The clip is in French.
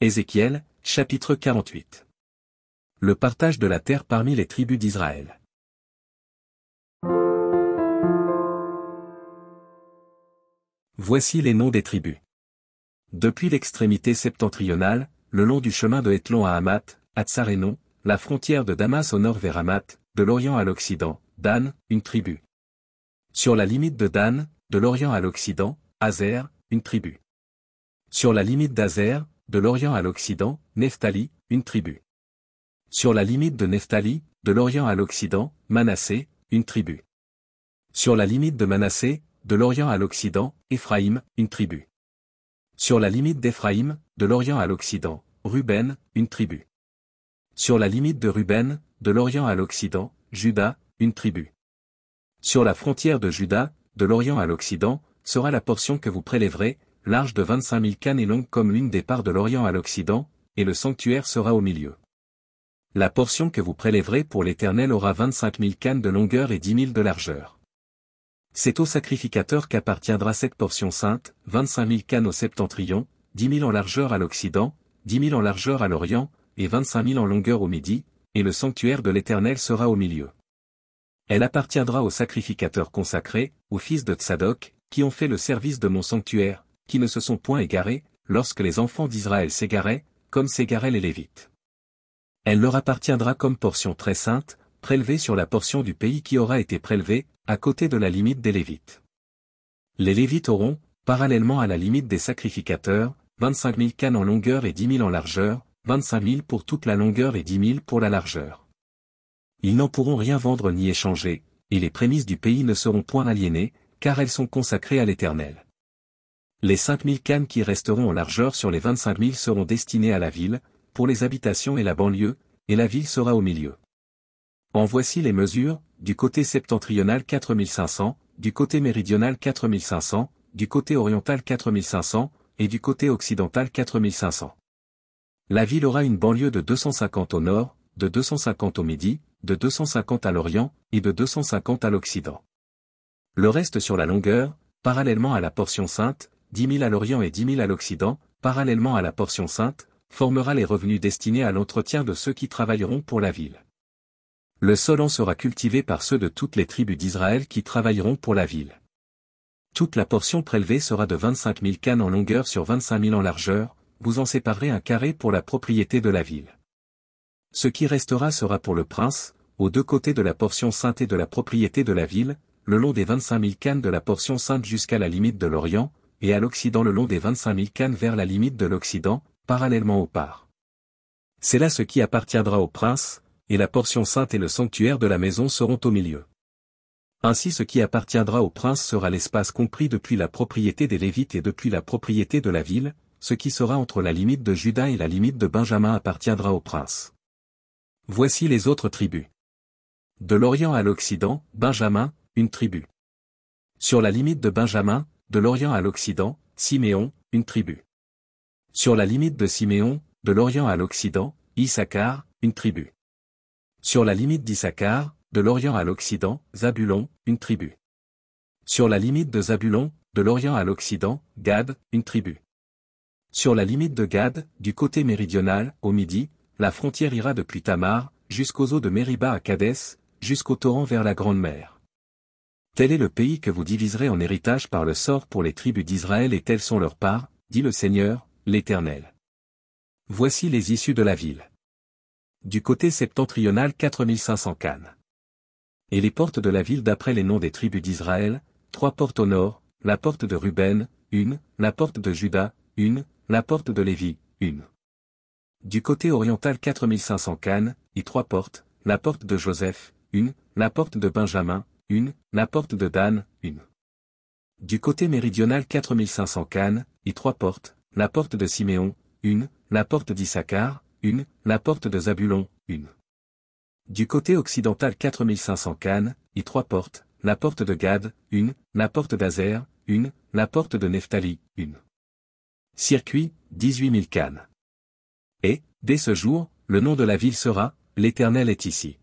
Ézéchiel, chapitre 48. Le partage de la terre parmi les tribus d'Israël. Voici les noms des tribus. Depuis l'extrémité septentrionale, le long du chemin de Hétlon à Hamath, à Tsarénon, la frontière de Damas au nord vers Hamath, de l'Orient à l'Occident, Dan, une tribu. Sur la limite de Dan, de l'Orient à l'Occident, Azer, une tribu. Sur la limite d'Azer, de l'Orient à l'Occident, Nephtali, une tribu. Sur la limite de Nephtali, de l'Orient à l'Occident, Manassé, une tribu. Sur la limite de Manassé, de l'Orient à l'Occident, Éphraïm, une tribu. Sur la limite d'Éphraïm, de l'Orient à l'Occident, Ruben, une tribu. Sur la limite de Ruben, de l'Orient à l'Occident, Juda, une tribu. Sur la frontière de Juda, de l'Orient à l'Occident, sera la portion que vous prélèverez, large de 25 000 cannes et longue comme l'une des parts de l'Orient à l'Occident, et le sanctuaire sera au milieu. La portion que vous prélèverez pour l'Éternel aura 25 000 cannes de longueur et 10 000 de largeur. C'est au sacrificateur qu'appartiendra cette portion sainte, 25 000 cannes au septentrion, 10 000 en largeur à l'Occident, 10 000 en largeur à l'Orient, et 25 000 en longueur au Midi, et le sanctuaire de l'Éternel sera au milieu. Elle appartiendra aux sacrificateurs consacrés, aux fils de Tsadok, qui ont fait le service de mon sanctuaire, qui ne se sont point égarés, lorsque les enfants d'Israël s'égaraient, comme s'égaraient les Lévites. Elle leur appartiendra comme portion très sainte, prélevée sur la portion du pays qui aura été prélevée, à côté de la limite des Lévites. Les Lévites auront, parallèlement à la limite des sacrificateurs, 25 000 cannes en longueur et 10 000 en largeur, 25 000 pour toute la longueur et 10 000 pour la largeur. Ils n'en pourront rien vendre ni échanger, et les prémices du pays ne seront point aliénées, car elles sont consacrées à l'Éternel. Les 5 000 cannes qui resteront en largeur sur les 25 000 seront destinées à la ville, pour les habitations et la banlieue, et la ville sera au milieu. En voici les mesures, du côté septentrional 4 500, du côté méridional 4 500, du côté oriental 4 500, et du côté occidental 4 500. La ville aura une banlieue de 250 au nord, de 250 au midi, de 250 à l'orient, et de 250 à l'occident. Le reste sur la longueur, parallèlement à la portion sainte, 10 000 à l'orient et 10 000 à l'occident, parallèlement à la portion sainte, formera les revenus destinés à l'entretien de ceux qui travailleront pour la ville. Le sol en sera cultivé par ceux de toutes les tribus d'Israël qui travailleront pour la ville. Toute la portion prélevée sera de 25 000 cannes en longueur sur 25 000 en largeur, vous en séparerez un carré pour la propriété de la ville. Ce qui restera sera pour le prince, aux deux côtés de la portion sainte et de la propriété de la ville, le long des 25 000 cannes de la portion sainte jusqu'à la limite de l'Orient, et à l'Occident le long des 25 000 cannes vers la limite de l'Occident, parallèlement aux parts. C'est là ce qui appartiendra au prince, et la portion sainte et le sanctuaire de la maison seront au milieu. Ainsi ce qui appartiendra au prince sera l'espace compris depuis la propriété des Lévites et depuis la propriété de la ville, ce qui sera entre la limite de Juda et la limite de Benjamin appartiendra au prince. Voici les autres tribus. De l'Orient à l'Occident, Benjamin, une tribu. Sur la limite de Benjamin, de l'Orient à l'Occident, Siméon, une tribu. Sur la limite de Siméon, de l'Orient à l'Occident, Issachar, une tribu. Sur la limite d'Issachar, de l'Orient à l'Occident, Zabulon, une tribu. Sur la limite de Zabulon, de l'Orient à l'Occident, Gad, une tribu. Sur la limite de Gad, du côté méridional, au midi, la frontière ira depuis Tamar, jusqu'aux eaux de Mériba à Kadès, jusqu'au torrent vers la Grande Mer. Tel est le pays que vous diviserez en héritage par le sort pour les tribus d'Israël et telles sont leurs parts, dit le Seigneur, l'Éternel. Voici les issues de la ville. Du côté septentrional 4 500 cannes. Et les portes de la ville d'après les noms des tribus d'Israël, 3 portes au nord, la porte de Ruben, 1, la porte de Juda, 1, la porte de Lévi, 1. Du côté oriental 4 500 cannes, et 3 portes, la porte de Joseph, 1, la porte de Benjamin, 1, la porte de Dan, 1. Du côté méridional 4 500 cannes, et 3 portes, la porte de Siméon, 1, la porte d'Issachar, 1, la porte de Zabulon, 1. Du côté occidental 4 500 cannes, et 3 portes, la porte de Gad, 1, la porte d'Azer, 1, la porte de Nephtali, 1. Circuit, 18 000 cannes. Et, dès ce jour, le nom de la ville sera, l'Éternel est ici.